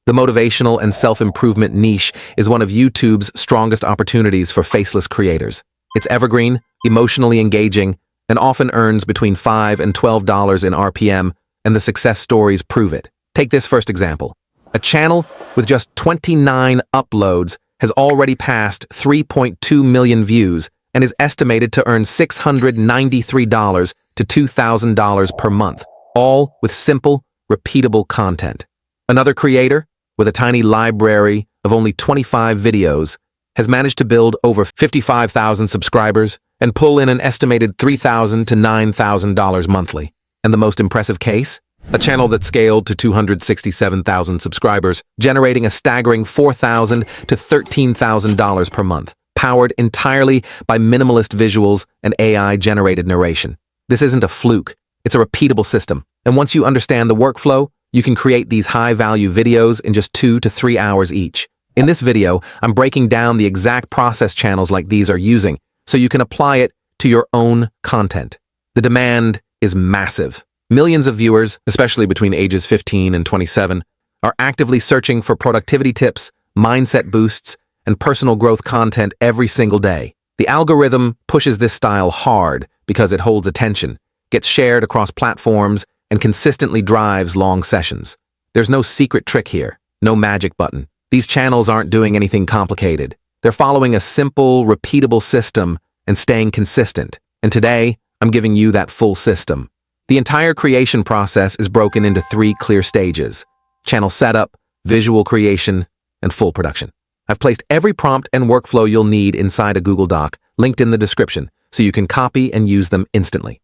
The motivational and self-improvement niche is one of YouTube's strongest opportunities for faceless creators. It's evergreen, emotionally engaging, and often earns between $5 and $12 in RPM, and the success stories prove it. Take this first example. A channel with just 29 uploads has already passed 3.2 million views and is estimated to earn $693 to $2,000 per month, all with simple, repeatable content. Another creator, with a tiny library of only 25 videos, has managed to build over 55,000 subscribers and pull in an estimated $3,000 to $9,000 monthly. And the most impressive case? A channel that scaled to 267,000 subscribers, generating a staggering $4,000 to $13,000 per month, powered entirely by minimalist visuals and AI-generated narration. This isn't a fluke, it's a repeatable system. And once you understand the workflow, you can create these high-value videos in just 2 to 3 hours each. In this video, I'm breaking down the exact process channels like these are using, so you can apply it to your own content. The demand is massive. Millions of viewers, especially between ages 15 and 27, are actively searching for productivity tips, mindset boosts, and personal growth content every single day. The algorithm pushes this style hard because it holds attention, gets shared across platforms, and consistently drives long sessions. There's no secret trick here, no magic button. These channels aren't doing anything complicated. They're following a simple, repeatable system and staying consistent. And today, I'm giving you that full system. The entire creation process is broken into 3 clear stages: channel setup, visual creation, and full production. I've placed every prompt and workflow you'll need inside a Google Doc, linked in the description, so you can copy and use them instantly.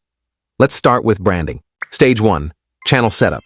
Let's start with branding. Stage 1, channel setup.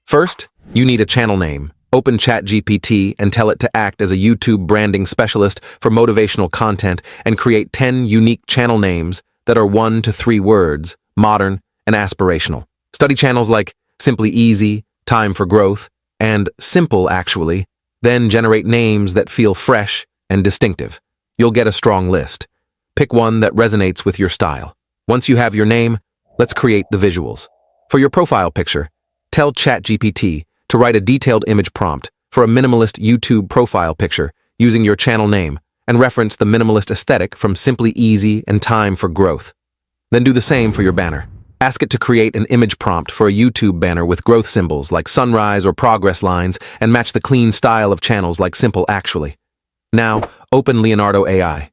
First, you need a channel name. Open ChatGPT and tell it to act as a YouTube branding specialist for motivational content and create 10 unique channel names that are 1 to 3 words, modern, and aspirational. Study channels like Simply Easy, Time for Growth, and Simple Actually, then generate names that feel fresh and distinctive. You'll get a strong list. Pick one that resonates with your style. Once you have your name, let's create the visuals. For your profile picture, tell ChatGPT to write a detailed image prompt for a minimalist YouTube profile picture using your channel name and reference the minimalist aesthetic from Simply Easy and Time for Growth. Then do the same for your banner. Ask it to create an image prompt for a YouTube banner with growth symbols like sunrise or progress lines and match the clean style of channels like Simple Actually. Now, open Leonardo AI.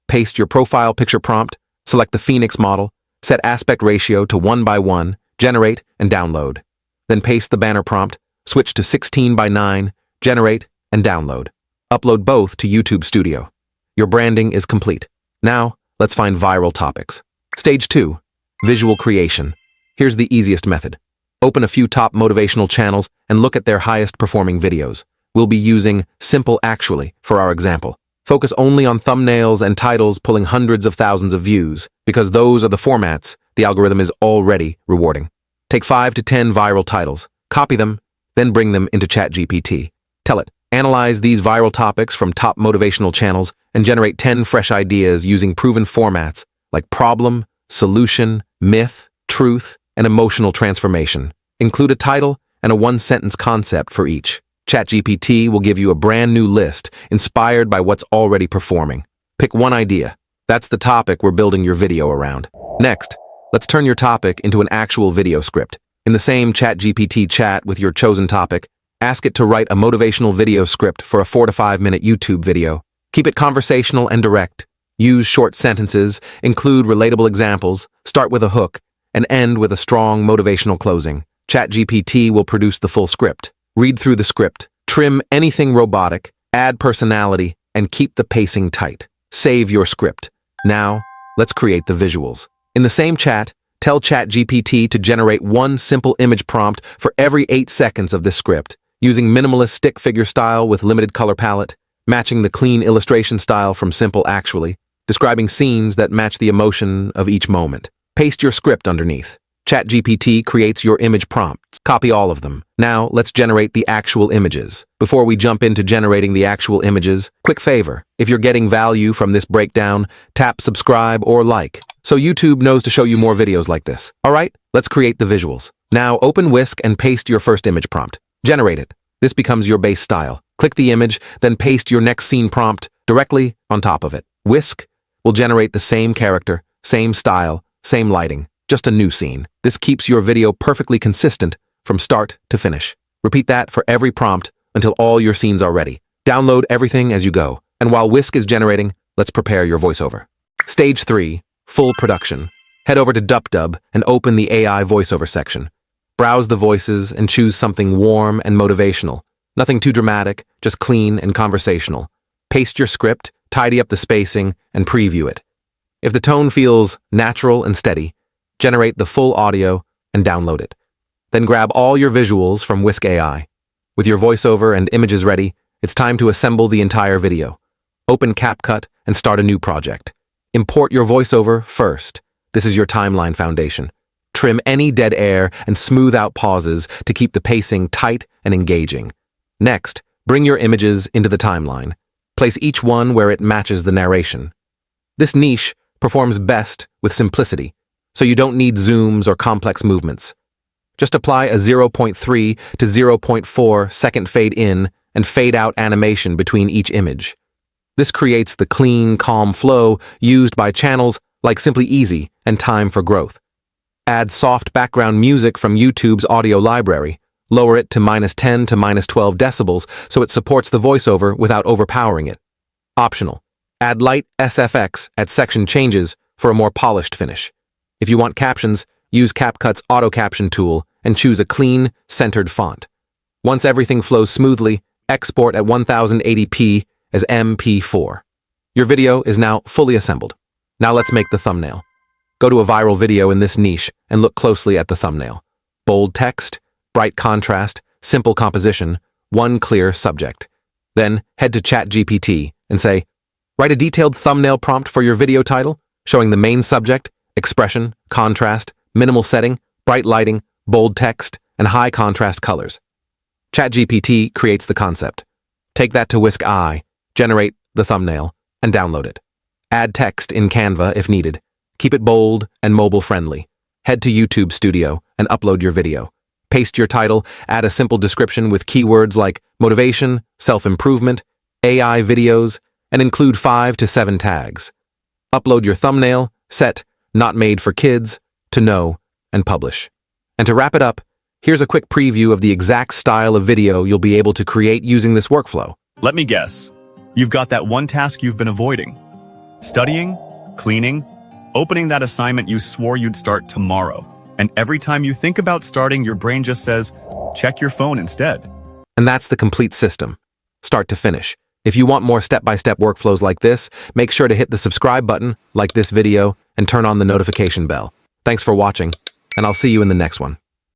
Paste your profile picture prompt, select the Phoenix model, set aspect ratio to 1:1, generate and download. Then paste the banner prompt, switch to 16:9, generate and download. Upload both to YouTube Studio. Your branding is complete. Now, let's find viral topics. Stage 2, visual creation. Here's the easiest method. Open a few top motivational channels and look at their highest performing videos. We'll be using Simple Actually for our example. Focus only on thumbnails and titles pulling hundreds of thousands of views, because those are the formats the algorithm is already rewarding. Take 5 to 10 viral titles, copy them, then bring them into ChatGPT. Tell it, analyze these viral topics from top motivational channels and generate 10 fresh ideas using proven formats like problem, solution, myth, truth, and emotional transformation. Include a title and a 1-sentence concept for each. ChatGPT will give you a brand new list inspired by what's already performing. Pick one idea. That's the topic we're building your video around. Next, let's turn your topic into an actual video script. In the same ChatGPT chat with your chosen topic, ask it to write a motivational video script for a 4 to 5 minute YouTube video. Keep it conversational and direct. Use short sentences, include relatable examples, start with a hook, and end with a strong motivational closing. ChatGPT will produce the full script. Read through the script, trim anything robotic, add personality, and keep the pacing tight. Save your script. Now, let's create the visuals. In the same chat, tell ChatGPT to generate one simple image prompt for every 8 seconds of this script, using minimalist stick figure style with limited color palette, matching the clean illustration style from Simple Actually, describing scenes that match the emotion of each moment. Paste your script underneath. ChatGPT creates your image prompts. Copy all of them. Now, let's generate the actual images. Before we jump into generating the actual images, quick favor. If you're getting value from this breakdown, tap subscribe or like, so YouTube knows to show you more videos like this. All right, let's create the visuals. Now, open Whisk and paste your first image prompt. Generate it. This becomes your base style. Click the image, then paste your next scene prompt directly on top of it. Whisk will generate the same character, same style, same lighting, just a new scene. This keeps your video perfectly consistent from start to finish. Repeat that for every prompt until all your scenes are ready. Download everything as you go. And while Whisk is generating, let's prepare your voiceover. Stage 3, full production. Head over to Dupdub and open the AI voiceover section. Browse the voices and choose something warm and motivational. Nothing too dramatic, just clean and conversational. Paste your script, tidy up the spacing, and preview it. If the tone feels natural and steady, generate the full audio and download it. Then grab all your visuals from Whisk AI. With your voiceover and images ready, it's time to assemble the entire video. Open CapCut and start a new project. Import your voiceover first. This is your timeline foundation. Trim any dead air and smooth out pauses to keep the pacing tight and engaging. Next, bring your images into the timeline. Place each one where it matches the narration. This niche performs best with simplicity, so you don't need zooms or complex movements. Just apply a 0.3 to 0.4 second fade in and fade out animation between each image. This creates the clean, calm flow used by channels like Simply Easy and Time for Growth. Add soft background music from YouTube's audio library. Lower it to -10 to -12 decibels so it supports the voiceover without overpowering it. Optional. Add light SFX at section changes for a more polished finish. If you want captions, use CapCut's auto caption tool and choose a clean, centered font. Once everything flows smoothly, export at 1080p as MP4. Your video is now fully assembled. Now let's make the thumbnail. Go to a viral video in this niche and look closely at the thumbnail. Bold text, bright contrast, simple composition, one clear subject. Then head to ChatGPT and say, write a detailed thumbnail prompt for your video title, showing the main subject, expression, contrast, minimal setting, bright lighting, bold text, and high contrast colors. ChatGPT creates the concept. Take that to Whisk AI, generate the thumbnail, and download it. Add text in Canva if needed. Keep it bold and mobile-friendly. Head to YouTube Studio and upload your video. Paste your title, add a simple description with keywords like motivation, self-improvement, AI videos, and include 5 to 7 tags. Upload your thumbnail, set Not Made for Kids, to No, and publish. And to wrap it up, here's a quick preview of the exact style of video you'll be able to create using this workflow. Let me guess. You've got that one task you've been avoiding. Studying, cleaning, opening that assignment you swore you'd start tomorrow. And every time you think about starting, your brain just says, check your phone instead. And that's the complete system, start to finish. If you want more step-by-step workflows like this, make sure to hit the subscribe button, like this video, and turn on the notification bell. Thanks for watching, and I'll see you in the next one.